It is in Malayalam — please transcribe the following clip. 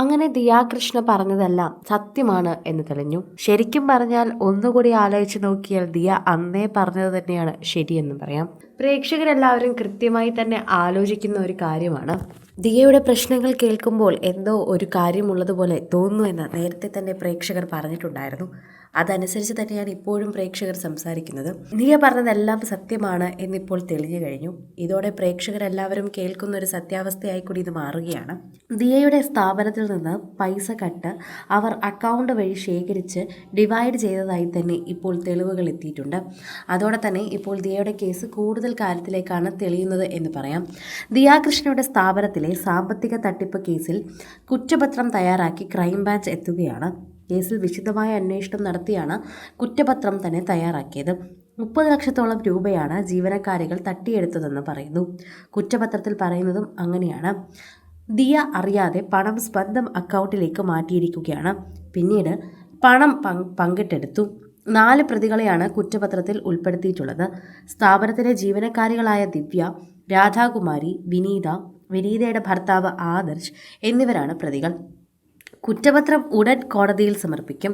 അങ്ങനെ ദിയാകൃഷ്ണ പറഞ്ഞതെല്ലാം സത്യമാണ് എന്ന് തെളിഞ്ഞു. ശരിക്കും പറഞ്ഞാൽ ഒന്നുകൂടി ആലോചിച്ച് നോക്കിയാൽ ദിയ അന്നേ പറഞ്ഞത് തന്നെയാണ് ശരിയെന്നും പറയാം. പ്രേക്ഷകരെല്ലാവരും കൃത്യമായി തന്നെ ആലോചിക്കുന്ന ഒരു കാര്യമാണ്. ദിയയുടെ പ്രശ്നങ്ങൾ കേൾക്കുമ്പോൾ എന്തോ ഒരു കാര്യമുള്ളതുപോലെ തോന്നുന്നു എന്ന് നേരത്തെ തന്നെ പ്രേക്ഷകർ പറഞ്ഞിട്ടുണ്ടായിരുന്നു. അതനുസരിച്ച് തന്നെയാണ് ഇപ്പോഴും പ്രേക്ഷകർ സംസാരിക്കുന്നത്. ദിയ പറഞ്ഞതെല്ലാം സത്യമാണ് എന്നിപ്പോൾ തെളിഞ്ഞു കഴിഞ്ഞു. ഇതോടെ പ്രേക്ഷകരെല്ലാവരും കേൾക്കുന്ന ഒരു സത്യാവസ്ഥയായി കൂടി ഇത് മാറുകയാണ്. ദിയയുടെ സ്ഥാപനത്തിൽ നിന്ന് പൈസ കട്ട് അവർ അക്കൗണ്ട് വഴി ശേഖരിച്ച് ഡിവൈഡ് ചെയ്തതായി തന്നെ ഇപ്പോൾ തെളിവുകൾ എത്തിയിട്ടുണ്ട്. അതോടെ തന്നെ ഇപ്പോൾ ദിയയുടെ കേസ് കൂടുതൽ കാര്യത്തിലേക്കാണ് തെളിയുന്നത് എന്ന് പറയാം. ദിയാകൃഷ്ണയുടെ സ്ഥാപനത്തിലെ സാമ്പത്തിക തട്ടിപ്പ് കേസിൽ കുറ്റപത്രം തയ്യാറാക്കി ക്രൈംബ്രാഞ്ച് എത്തുകയാണ്. കേസിൽ വിശദമായ അന്വേഷണം നടത്തിയാണ് കുറ്റപത്രം തന്നെ തയ്യാറാക്കിയത്. 30 ലക്ഷത്തോളം രൂപയാണ് ജീവനക്കാരികൾ തട്ടിയെടുത്തതെന്ന് പറയുന്നു. കുറ്റപത്രത്തിൽ പറയുന്നതും അങ്ങനെയാണ്. ദിയ അറിയാതെ പണം സ്വന്തം അക്കൗണ്ടിലേക്ക് മാറ്റിയിരിക്കുകയാണ്. പിന്നീട് പണം പങ്കിട്ടെടുത്തു. 4 പ്രതികളെയാണ് കുറ്റപത്രത്തിൽ ഉൾപ്പെടുത്തിയിട്ടുള്ളത്. സ്ഥാപനത്തിലെ ജീവനക്കാരികളായ ദിവ്യ, രാധാകുമാരി, വിനീതയുടെ ഭർത്താവ് ആദർശ് എന്നിവരാണ് പ്രതികൾ. കുറ്റപത്രം ഉടൻ കോടതിയിൽ സമർപ്പിക്കും.